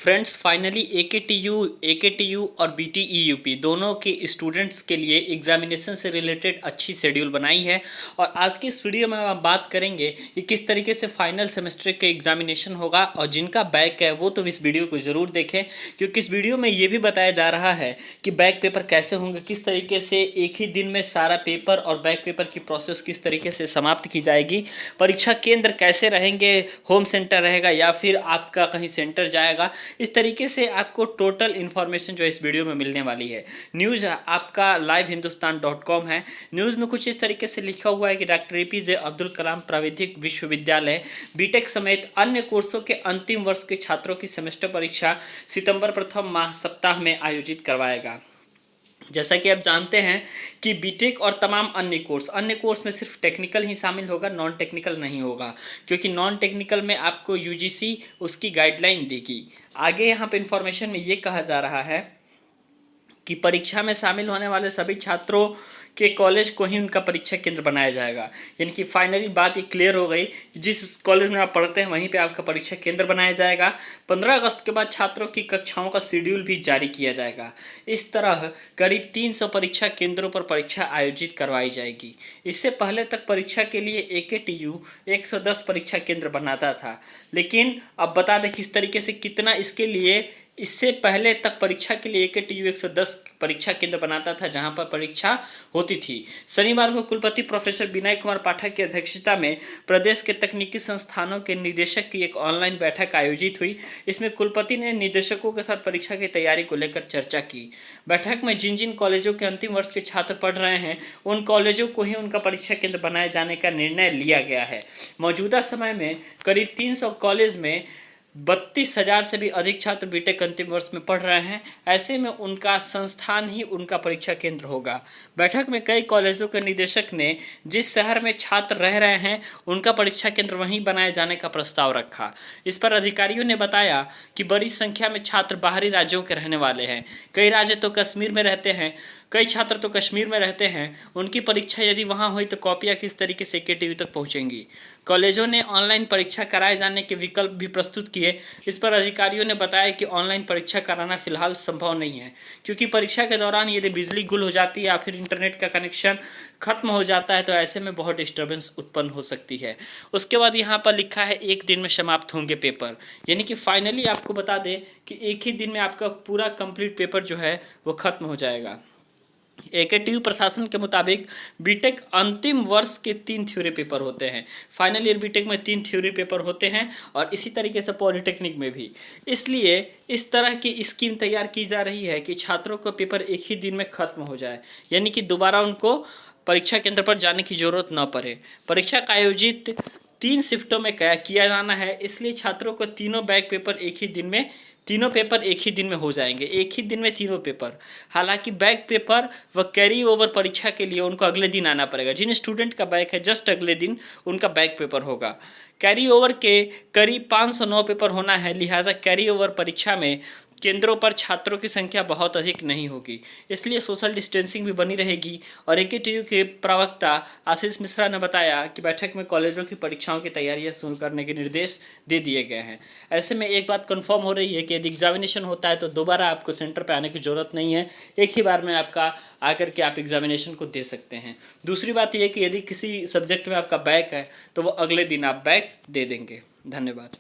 Friends finally AKTU और बीटीईयूपी दोनों के स्टूडेंट्स के लिए एग्जामिनेशन से रिलेटेड अच्छी शेड्यूल बनाई है। और आज की इस वीडियो में हम बात करेंगे कि किस तरीके से फाइनल सेमेस्टर के एग्जामिनेशन होगा, और जिनका बैक है वो तो इस वीडियो को ज़रूर देखें, क्योंकि इस वीडियो में ये भी बताया जा रहा है कि बैक पेपर कैसे होंगे, किस तरीके से एक ही दिन में सारा पेपर और बैक पेपर की प्रोसेस किस तरीके से समाप्त की जाएगी, परीक्षा केंद्र कैसे रहेंगे, होम सेंटर रहेगा या फिर आपका कहीं सेंटर जाएगा। इस तरीके से आपको टोटल इन्फॉर्मेशन जो इस वीडियो में मिलने वाली है। न्यूज़ आपका livehindustanCom है। न्यूज़ में कुछ इस तरीके से लिखा हुआ है कि डॉक्टर एपीजे अब्दुल कलाम प्राविधिक विश्वविद्यालय बीटेक समेत अन्य कोर्सों के अंतिम वर्ष के छात्रों की सेमेस्टर परीक्षा सितंबर प्रथम माह सप्ताह में आयोजित करवाएगा। जैसा कि आप जानते हैं कि बीटेक और तमाम अन्य कोर्स में सिर्फ टेक्निकल ही शामिल होगा, नॉन टेक्निकल नहीं होगा, क्योंकि नॉन टेक्निकल में आपको यूजीसी उसकी गाइडलाइन देगी। आगे यहाँ पे इंफॉर्मेशन में ये कहा जा रहा है कि परीक्षा में शामिल होने वाले सभी छात्रों के कॉलेज को ही उनका परीक्षा केंद्र बनाया जाएगा। यानी कि फाइनली बात ये क्लियर हो गई, जिस कॉलेज में आप पढ़ते हैं वहीं पे आपका परीक्षा केंद्र बनाया जाएगा। 15 अगस्त के बाद छात्रों की कक्षाओं का शेड्यूल भी जारी किया जाएगा। इस तरह करीब 300 परीक्षा केंद्रों पर परीक्षा आयोजित करवाई जाएगी। इससे पहले तक परीक्षा के लिए एकेटीयू 110 परीक्षा केंद्र बनाता था, लेकिन अब बता दें किस तरीके से कितना इसके लिए इससे पहले तक परीक्षा के लिए एकेटीयू 110 परीक्षा केंद्र बनाता था, जहां पर परीक्षा होती थी। शनिवार को कुलपति प्रोफेसर विनय कुमार पाठक की अध्यक्षता में प्रदेश के तकनीकी संस्थानों के निदेशक की एक ऑनलाइन बैठक आयोजित हुई। इसमें कुलपति ने निदेशकों के साथ परीक्षा की तैयारी को लेकर चर्चा की। बैठक में जिन जिन कॉलेजों के अंतिम वर्ष के छात्र पढ़ रहे हैं उन कॉलेजों को ही उनका परीक्षा केंद्र बनाए जाने का निर्णय लिया गया है। मौजूदा समय में करीब 300 कॉलेज में 32,000 से भी अधिक छात्र बीटेक अंतिम वर्ष में पढ़ रहे हैं। ऐसे में उनका संस्थान ही उनका परीक्षा केंद्र होगा। बैठक में कई कॉलेजों के निदेशक ने जिस शहर में छात्र रह रहे हैं उनका परीक्षा केंद्र वहीं बनाए जाने का प्रस्ताव रखा। इस पर अधिकारियों ने बताया कि बड़ी संख्या में छात्र बाहरी राज्यों के रहने वाले हैं। कई राज्य तो कश्मीर में रहते हैं, कई छात्र तो कश्मीर में रहते हैं। उनकी परीक्षा यदि वहाँ हुई तो कॉपियाँ किस तरीके से एकेटीयू तक पहुँचेंगी। कॉलेजों ने ऑनलाइन परीक्षा कराए जाने के विकल्प भी प्रस्तुत किए। इस पर अधिकारियों ने बताया कि ऑनलाइन परीक्षा कराना फिलहाल संभव नहीं है, क्योंकि परीक्षा के दौरान यदि बिजली गुल हो जाती है या फिर इंटरनेट का कनेक्शन खत्म हो जाता है तो ऐसे में बहुत डिस्टर्बेंस उत्पन्न हो सकती है। उसके बाद यहाँ पर लिखा है 1 दिन में समाप्त होंगे पेपर, यानी कि फाइनली आपको बता दें कि एक ही दिन में आपका पूरा कंप्लीट पेपर जो है वो खत्म हो जाएगा। एकेटीयू प्रशासन के मुताबिक बीटेक अंतिम वर्ष के 3 थ्योरी पेपर होते हैं। फाइनल ईयर बीटेक में 3 थ्योरी पेपर होते हैं और इसी तरीके से पॉलिटेक्निक में भी। इसलिए इस तरह की स्कीम तैयार की जा रही है कि छात्रों का पेपर एक ही दिन में खत्म हो जाए, यानी कि दोबारा उनको परीक्षा केंद्र पर जाने की जरूरत न पड़े। परीक्षा का आयोजित 3 शिफ्टों में किया जाना है, इसलिए छात्रों को तीनों पेपर एक ही दिन में हो जाएंगे। एक ही दिन में तीनों पेपर। हालांकि बैक पेपर व कैरी ओवर परीक्षा के लिए उनको अगले दिन आना पड़ेगा। जिन स्टूडेंट का बैक है जस्ट अगले दिन उनका बैक पेपर होगा। कैरी ओवर के करीब 509 पेपर होना है, लिहाजा कैरी ओवर परीक्षा में केंद्रों पर छात्रों की संख्या बहुत अधिक नहीं होगी, इसलिए सोशल डिस्टेंसिंग भी बनी रहेगी। और एकेटीयू के प्रवक्ता आशीष मिश्रा ने बताया कि बैठक में कॉलेजों की परीक्षाओं की तैयारियां शुरू करने के निर्देश दे दिए गए हैं। ऐसे में एक बात कंफर्म हो रही है कि यदि एग्जामिनेशन होता है तो दोबारा आपको सेंटर पर आने की ज़रूरत नहीं है, एक ही बार में आपका आकर के आप एग्जामिनेशन को दे सकते हैं। दूसरी बात यह कि यदि किसी सब्जेक्ट में आपका बैक है तो वो अगले दिन आप बैक दे देंगे। धन्यवाद।